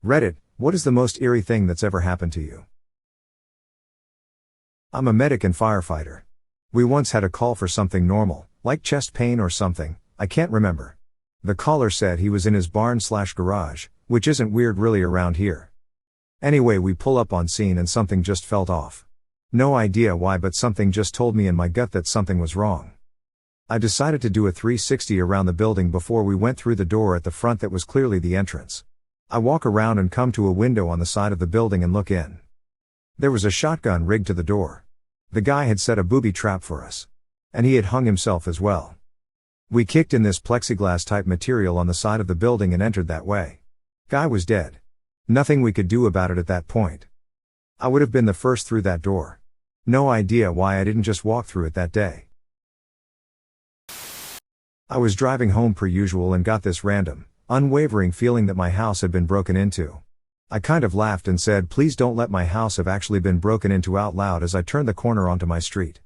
Reddit, what is the most eerie thing that's ever happened to you? I'm a medic and firefighter. We once had a call for something normal, like chest pain or something, I can't remember. The caller said he was in his barn/garage, which isn't weird really around here. Anyway, we pull up on scene and something just felt off. No idea why, but something just told me in my gut that something was wrong. I decided to do a 360 around the building before we went through the door at the front that was clearly the entrance. I walk around and come to a window on the side of the building and look in. There was a shotgun rigged to the door. The guy had set a booby trap for us. And he had hung himself as well. We kicked in this plexiglass type material on the side of the building and entered that way. Guy was dead. Nothing we could do about it at that point. I would have been the first through that door. No idea why I didn't just walk through it that day. I was driving home per usual and got this random, unwavering feeling that my house had been broken into. I kind of laughed and said, "Please don't let my house have actually been broken into," out loud as I turned the corner onto my street.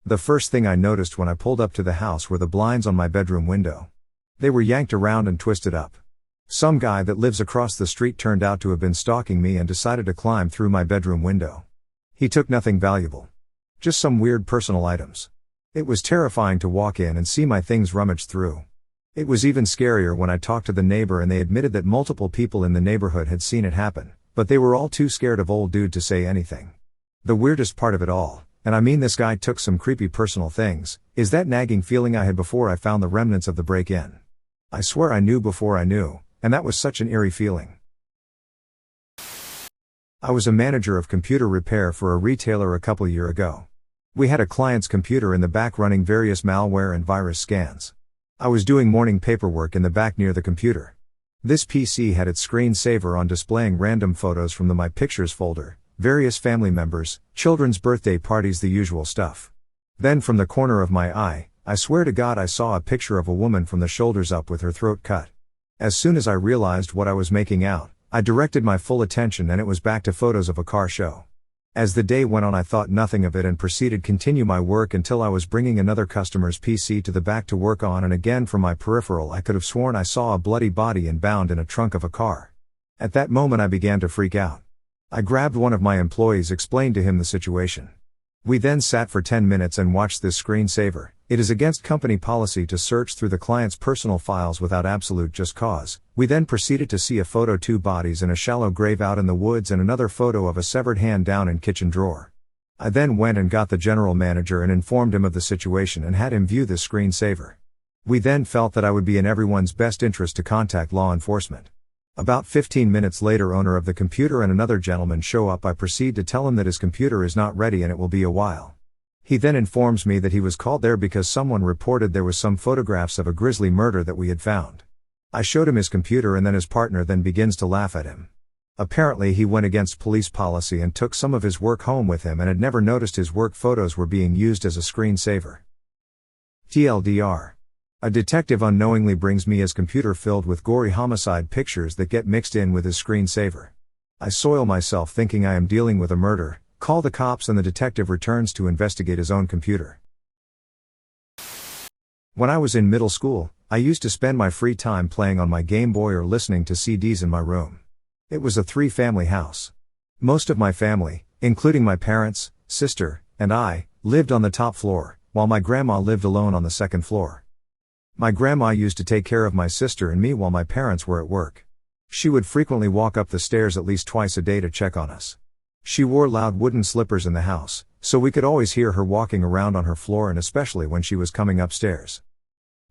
The first thing I noticed when I pulled up to the house were the blinds on my bedroom window. They were yanked around and twisted up. Some guy that lives across the street turned out to have been stalking me and decided to climb through my bedroom window. He took nothing valuable. Just some weird personal items. It was terrifying to walk in and see my things rummaged through. It was even scarier when I talked to the neighbor and they admitted that multiple people in the neighborhood had seen it happen, but they were all too scared of old dude to say anything. The weirdest part of it all, and I mean this guy took some creepy personal things, is that nagging feeling I had before I found the remnants of the break-in. I swear I knew before I knew, and that was such an eerie feeling. I was a manager of computer repair for a retailer a couple years ago. We had a client's computer in the back running various malware and virus scans. I was doing morning paperwork in the back near the computer. This PC had its screensaver on displaying random photos from the My Pictures folder, various family members, children's birthday parties, the usual stuff. Then from the corner of my eye, I swear to God I saw a picture of a woman from the shoulders up with her throat cut. As soon as I realized what I was making out, I directed my full attention and it was back to photos of a car show. As the day went on I thought nothing of it and proceeded to continue my work until I was bringing another customer's PC to the back to work on, and again from my peripheral I could have sworn I saw a bloody body and bound in a trunk of a car. At that moment I began to freak out. I grabbed one of my employees, explained to him the situation. We then sat for 10 minutes and watched this screensaver. It is against company policy to search through the client's personal files without absolute just cause. We then proceeded to see a photo, 2 bodies in a shallow grave out in the woods and another photo of a severed hand down in kitchen drawer. I then went and got the general manager and informed him of the situation and had him view this screensaver. We then felt that it would be in everyone's best interest to contact law enforcement. About 15 minutes later, owner of the computer and another gentleman show up. I proceed to tell him that his computer is not ready and it will be a while. He then informs me that he was called there because someone reported there was some photographs of a grisly murder that we had found. I showed him his computer and then his partner then begins to laugh at him. Apparently he went against police policy and took some of his work home with him and had never noticed his work photos were being used as a screensaver. TLDR. A detective unknowingly brings me his computer filled with gory homicide pictures that get mixed in with his screensaver. I soil myself thinking I am dealing with a murder, call the cops, and the detective returns to investigate his own computer. When I was in middle school, I used to spend my free time playing on my Game Boy or listening to CDs in my room. It was a 3-family house. Most of my family, including my parents, sister, and I, lived on the top floor, while my grandma lived alone on the second floor. My grandma used to take care of my sister and me while my parents were at work. She would frequently walk up the stairs at least twice a day to check on us. She wore loud wooden slippers in the house, so we could always hear her walking around on her floor, and especially when she was coming upstairs.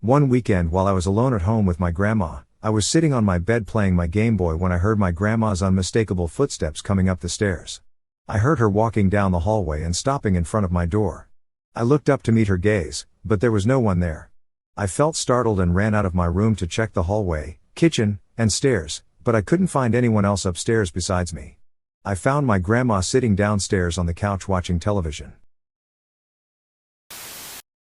One weekend while I was alone at home with my grandma, I was sitting on my bed playing my Game Boy when I heard my grandma's unmistakable footsteps coming up the stairs. I heard her walking down the hallway and stopping in front of my door. I looked up to meet her gaze, but there was no one there. I felt startled and ran out of my room to check the hallway, kitchen, and stairs, but I couldn't find anyone else upstairs besides me. I found my grandma sitting downstairs on the couch watching television.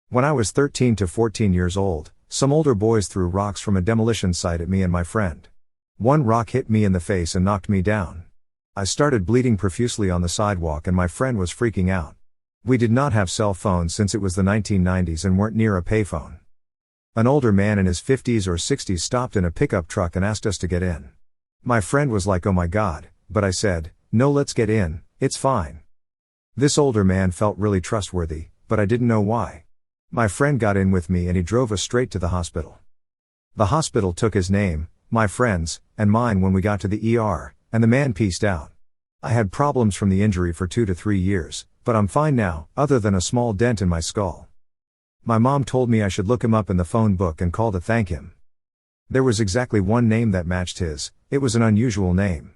When I was 13 to 14 years old, some older boys threw rocks from a demolition site at me and my friend. One rock hit me in the face and knocked me down. I started bleeding profusely on the sidewalk and my friend was freaking out. We did not have cell phones since it was the 1990s and weren't near a payphone. An older man in his 50s or 60s stopped in a pickup truck and asked us to get in. My friend was like, "Oh my God," but I said, "No, let's get in, it's fine." This older man felt really trustworthy, but I didn't know why. My friend got in with me and he drove us straight to the hospital. The hospital took his name, my friend's, and mine when we got to the ER, and the man peaced out. I had problems from the injury for 2 to 3 years, but I'm fine now, other than a small dent in my skull. My mom told me I should look him up in the phone book and call to thank him. There was exactly one name that matched his. It was an unusual name.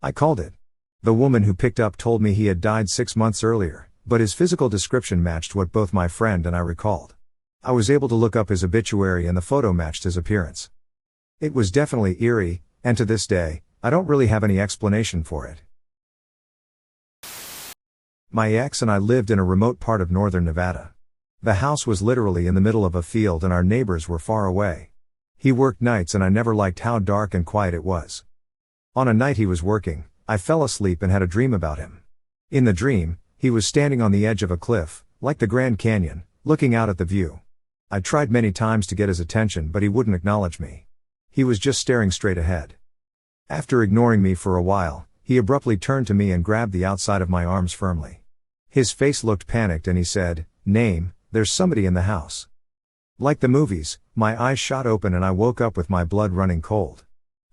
I called it. The woman who picked up told me he had died 6 months earlier, but his physical description matched what both my friend and I recalled. I was able to look up his obituary and the photo matched his appearance. It was definitely eerie, and to this day, I don't really have any explanation for it. My ex and I lived in a remote part of northern Nevada. The house was literally in the middle of a field and our neighbors were far away. He worked nights and I never liked how dark and quiet it was. On a night he was working, I fell asleep and had a dream about him. In the dream, he was standing on the edge of a cliff, like the Grand Canyon, looking out at the view. I tried many times to get his attention but he wouldn't acknowledge me. He was just staring straight ahead. After ignoring me for a while, he abruptly turned to me and grabbed the outside of my arms firmly. His face looked panicked and he said, "Name, there's somebody in the house." Like the movies, my eyes shot open and I woke up with my blood running cold.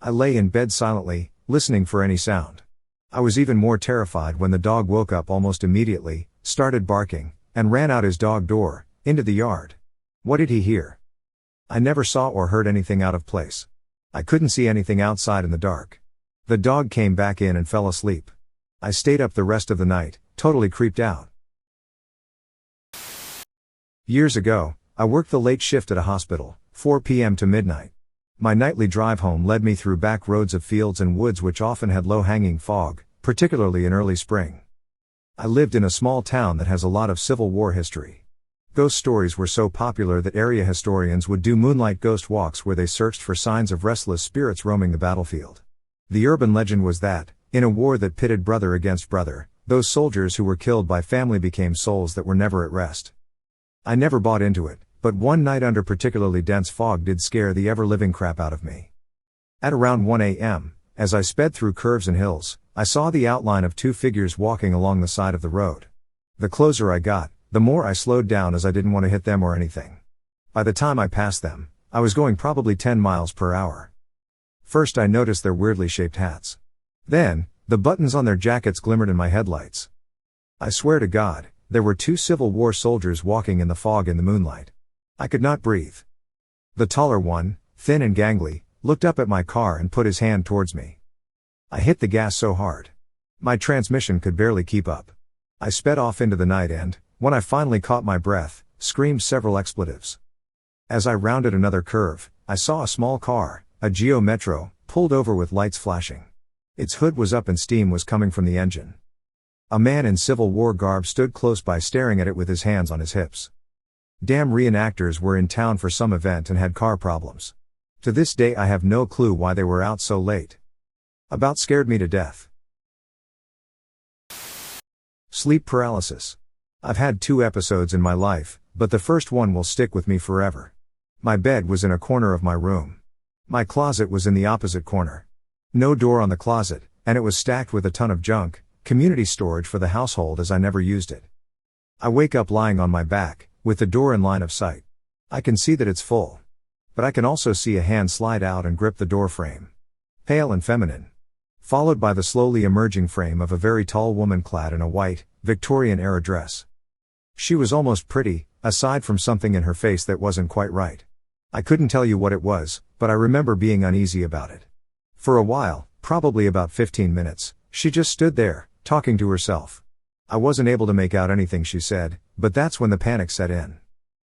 I lay in bed silently, listening for any sound. I was even more terrified when the dog woke up almost immediately, started barking, and ran out his dog door, into the yard. What did he hear? I never saw or heard anything out of place. I couldn't see anything outside in the dark. The dog came back in and fell asleep. I stayed up the rest of the night, totally creeped out. Years ago, I worked the late shift at a hospital, 4 p.m. to midnight. My nightly drive home led me through back roads of fields and woods which often had low-hanging fog, particularly in early spring. I lived in a small town that has a lot of Civil War history. Ghost stories were so popular that area historians would do moonlight ghost walks where they searched for signs of restless spirits roaming the battlefield. The urban legend was that, in a war that pitted brother against brother, those soldiers who were killed by family became souls that were never at rest. I never bought into it, but one night under particularly dense fog did scare the ever-living crap out of me. At around 1 a.m., as I sped through curves and hills, I saw the outline of 2 figures walking along the side of the road. The closer I got, the more I slowed down as I didn't want to hit them or anything. By the time I passed them, I was going probably 10 miles per hour. First I noticed their weirdly shaped hats. Then, the buttons on their jackets glimmered in my headlights. I swear to God, there were 2 Civil War soldiers walking in the fog in the moonlight. I could not breathe. The taller one, thin and gangly, looked up at my car and put his hand towards me. I hit the gas so hard. My transmission could barely keep up. I sped off into the night and, when I finally caught my breath, screamed several expletives. As I rounded another curve, I saw a small car, a Geo Metro, pulled over with lights flashing. Its hood was up and steam was coming from the engine. A man in Civil War garb stood close by staring at it with his hands on his hips. Damn reenactors were in town for some event and had car problems. To this day I have no clue why they were out so late. About scared me to death. Sleep paralysis. I've had 2 episodes in my life, but the first one will stick with me forever. My bed was in a corner of my room. My closet was in the opposite corner. No door on the closet, and it was stacked with a ton of junk, community storage for the household as I never used it. I wake up lying on my back, with the door in line of sight. I can see that it's full. But I can also see a hand slide out and grip the door frame. Pale and feminine. Followed by the slowly emerging frame of a very tall woman clad in a white, Victorian-era dress. She was almost pretty, aside from something in her face that wasn't quite right. I couldn't tell you what it was, but I remember being uneasy about it. For a while, probably about 15 minutes, she just stood there, talking to herself. I wasn't able to make out anything she said, but that's when the panic set in.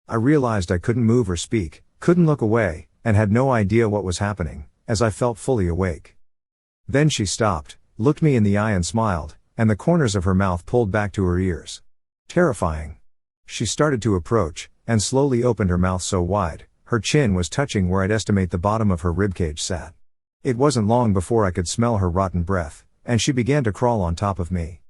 I realized I couldn't move or speak, couldn't look away, and had no idea what was happening, as I felt fully awake. Then she stopped, looked me in the eye and smiled, and the corners of her mouth pulled back to her ears. Terrifying. She started to approach, and slowly opened her mouth so wide, her chin was touching where I'd estimate the bottom of her ribcage sat. It wasn't long before I could smell her rotten breath, and she began to crawl on top of me.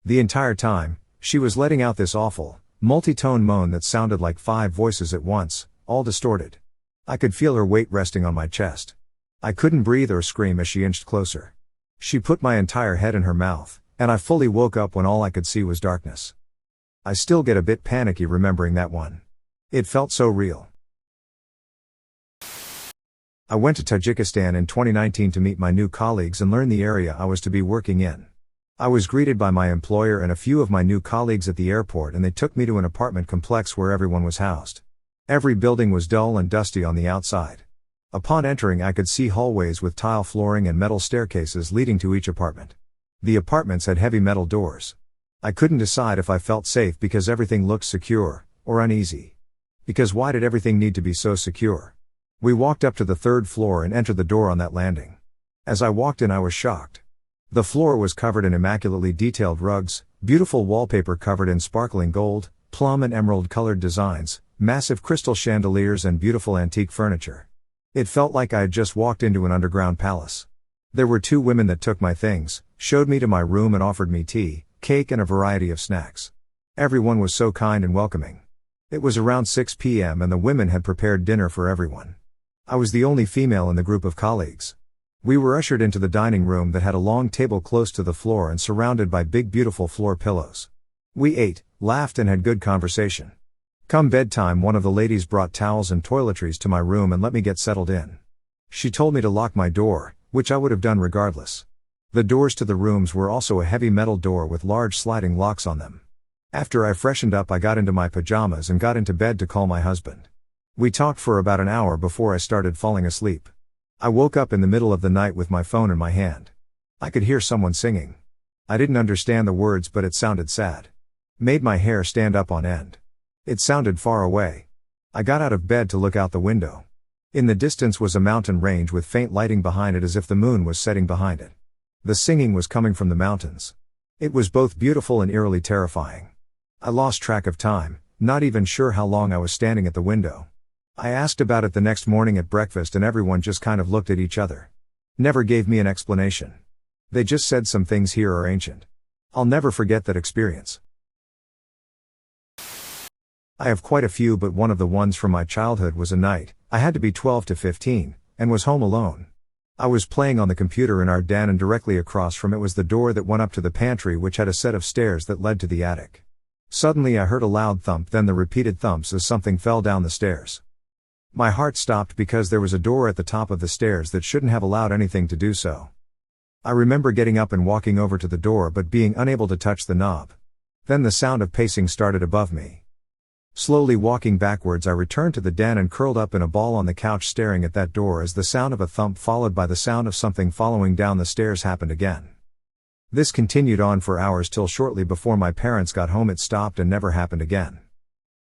The entire time, she was letting out this awful, multi-tone moan that sounded like 5 voices at once, all distorted. I could feel her weight resting on my chest. I couldn't breathe or scream as she inched closer. She put my entire head in her mouth, and I fully woke up when all I could see was darkness. I still get a bit panicky remembering that one. It felt so real. I went to Tajikistan in 2019 to meet my new colleagues and learn the area I was to be working in. I was greeted by my employer and a few of my new colleagues at the airport, and they took me to an apartment complex where everyone was housed. Every building was dull and dusty on the outside. Upon entering, I could see hallways with tile flooring and metal staircases leading to each apartment. The apartments had heavy metal doors. I couldn't decide if I felt safe because everything looked secure, or uneasy. Because why did everything need to be so secure? We walked up to the third floor and entered the door on that landing. As I walked in, I was shocked. The floor was covered in immaculately detailed rugs, beautiful wallpaper covered in sparkling gold, plum and emerald colored designs, massive crystal chandeliers and beautiful antique furniture. It felt like I had just walked into an underground palace. There were 2 women that took my things, showed me to my room and offered me tea, cake and a variety of snacks. Everyone was so kind and welcoming. It was around 6 p.m. and the women had prepared dinner for everyone. I was the only female in the group of colleagues. We were ushered into the dining room that had a long table close to the floor and surrounded by big beautiful floor pillows. We ate, laughed and had good conversation. Come bedtime, one of the ladies brought towels and toiletries to my room and let me get settled in. She told me to lock my door, which I would have done regardless. The doors to the rooms were also a heavy metal door with large sliding locks on them. After I freshened up, I got into my pajamas and got into bed to call my husband. We talked for about an hour before I started falling asleep. I woke up in the middle of the night with my phone in my hand. I could hear someone singing. I didn't understand the words, but it sounded sad. Made my hair stand up on end. It sounded far away. I got out of bed to look out the window. In the distance was a mountain range with faint lighting behind it as if the moon was setting behind it. The singing was coming from the mountains. It was both beautiful and eerily terrifying. I lost track of time, not even sure how long I was standing at the window. I asked about it the next morning at breakfast and everyone just kind of looked at each other. Never gave me an explanation. They just said some things here are ancient. I'll never forget that experience. I have quite a few, but one of the ones from my childhood was a night, I had to be 12 to 15, and was home alone. I was playing on the computer in our den and directly across from it was the door that went up to the pantry, which had a set of stairs that led to the attic. Suddenly I heard a loud thump, then the repeated thumps as something fell down the stairs. My heart stopped because there was a door at the top of the stairs that shouldn't have allowed anything to do so. I remember getting up and walking over to the door but being unable to touch the knob. Then the sound of pacing started above me. Slowly walking backwards, I returned to the den and curled up in a ball on the couch staring at that door as the sound of a thump followed by the sound of something following down the stairs happened again. This continued on for hours till shortly before my parents got home it stopped and never happened again.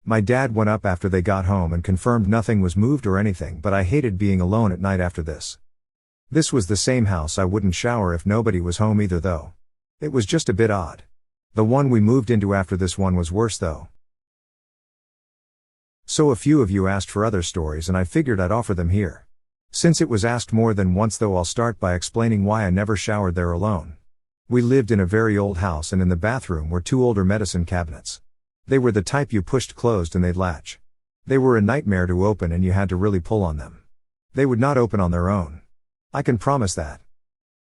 My dad went up after they got home and confirmed nothing was moved or anything, but I hated being alone at night after this. This was the same house I wouldn't shower if nobody was home either though. It was just a bit odd. The one we moved into after this one was worse though. So a few of you asked for other stories and I figured I'd offer them here. Since it was asked more than once though, I'll start by explaining why I never showered there alone. We lived in a very old house and in the bathroom were 2 older medicine cabinets. They were the type you pushed closed and they'd latch. They were a nightmare to open and you had to really pull on them. They would not open on their own. I can promise that.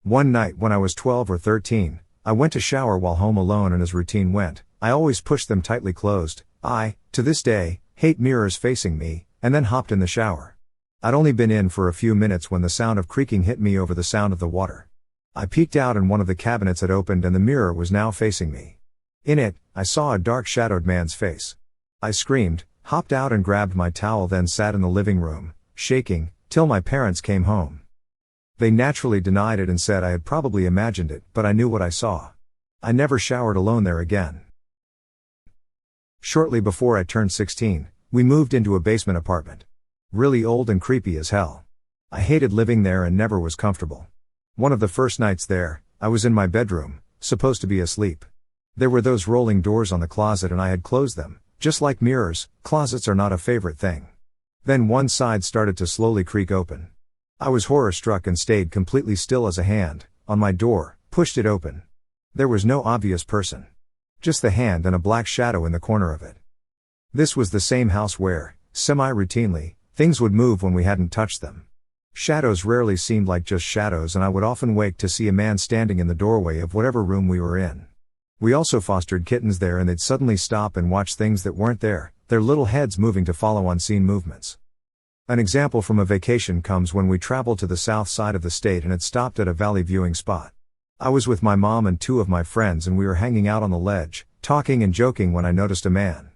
One night when I was 12 or 13, I went to shower while home alone and as routine went, I always pushed them tightly closed. I, to this day, hate mirrors facing me, and then hopped in the shower. I'd only been in for a few minutes when the sound of creaking hit me over the sound of the water. I peeked out and one of the cabinets had opened and the mirror was now facing me. In it, I saw a dark shadowed man's face. I screamed, hopped out and grabbed my towel, then sat in the living room, shaking, till my parents came home. They naturally denied it and said I had probably imagined it, but I knew what I saw. I never showered alone there again. Shortly before I turned 16, we moved into a basement apartment. Really old and creepy as hell. I hated living there and never was comfortable. One of the first nights there, I was in my bedroom, supposed to be asleep. There were those rolling doors on the closet and I had closed them. Just like mirrors, closets are not a favorite thing. Then one side started to slowly creak open. I was horror-struck and stayed completely still as a hand, on my door, pushed it open. There was no obvious person. Just the hand and a black shadow in the corner of it. This was the same house where, semi-routinely, things would move when we hadn't touched them. Shadows rarely seemed like just shadows, and I would often wake to see a man standing in the doorway of whatever room we were in. We also fostered kittens there, and they'd suddenly stop and watch things that weren't there, their little heads moving to follow unseen movements. An example from a vacation comes when we traveled to the south side of the state and had stopped at a valley viewing spot. I was with my mom and two of my friends, and we were hanging out on the ledge, talking and joking, when I noticed a man.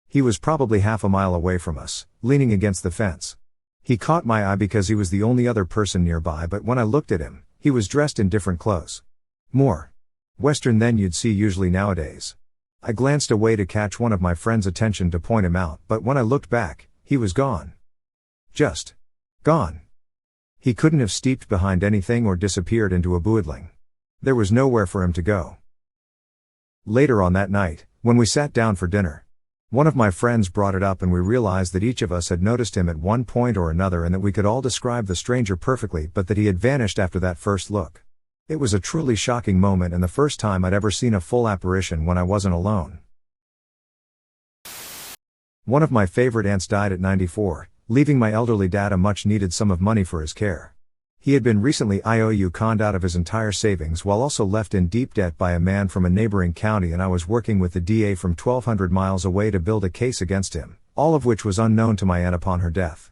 He was probably half a mile away from us, leaning against the fence. He caught my eye because he was the only other person nearby, but when I looked at him, he was dressed in different clothes. More Western than you'd see usually nowadays. I glanced away to catch one of my friend's attention to point him out, but when I looked back, he was gone. Just gone. He couldn't have steeped behind anything or disappeared into a boodling. There was nowhere for him to go. Later on that night, when we sat down for dinner, one of my friends brought it up, and we realized that each of us had noticed him at one point or another, and that we could all describe the stranger perfectly, but that he had vanished after that first look. It was a truly shocking moment, and the first time I'd ever seen a full apparition when I wasn't alone. One of my favorite aunts died at 94, leaving my elderly dad a much-needed sum of money for his care. He had been recently conned out of his entire savings, while also left in deep debt by a man from a neighboring county, and I was working with the DA from 1,200 miles away to build a case against him, all of which was unknown to my aunt upon her death.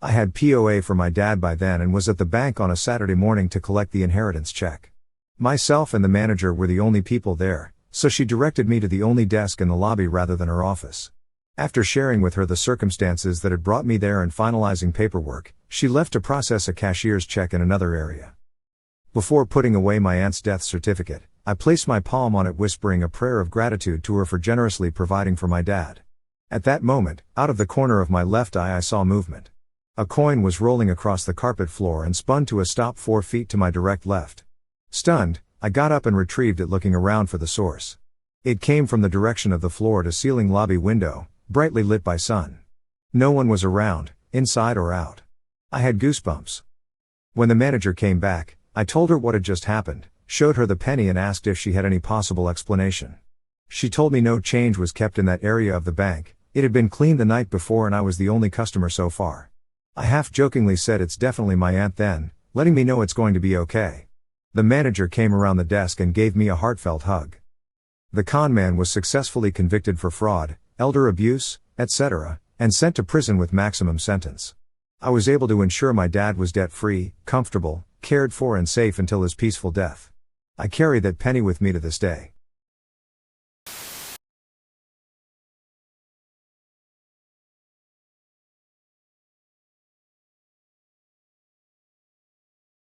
I had POA for my dad by then and was at the bank on a Saturday morning to collect the inheritance check. Myself and the manager were the only people there, so she directed me to the only desk in the lobby rather than her office. After sharing with her the circumstances that had brought me there and finalizing paperwork, she left to process a cashier's check in another area. Before putting away my aunt's death certificate, I placed my palm on it, whispering a prayer of gratitude to her for generously providing for my dad. At that moment, out of the corner of my left eye, I saw movement. A coin was rolling across the carpet floor and spun to a stop 4 feet to my direct left. Stunned, I got up and retrieved it, looking around for the source. It came from the direction of the floor-to-ceiling lobby window, brightly lit by sun. No one was around, inside or out. I had goosebumps. When the manager came back, I told her what had just happened, showed her the penny, and asked if she had any possible explanation. She told me no change was kept in that area of the bank. It had been cleaned the night before and I was the only customer so far. I half-jokingly said, "It's definitely my aunt then," letting me know it's going to be okay. The manager came around the desk and gave me a heartfelt hug. The con man was successfully convicted for fraud, elder abuse, etc., and sent to prison with maximum sentence. I was able to ensure my dad was debt-free, comfortable, cared for and safe until his peaceful death. I carry that penny with me to this day.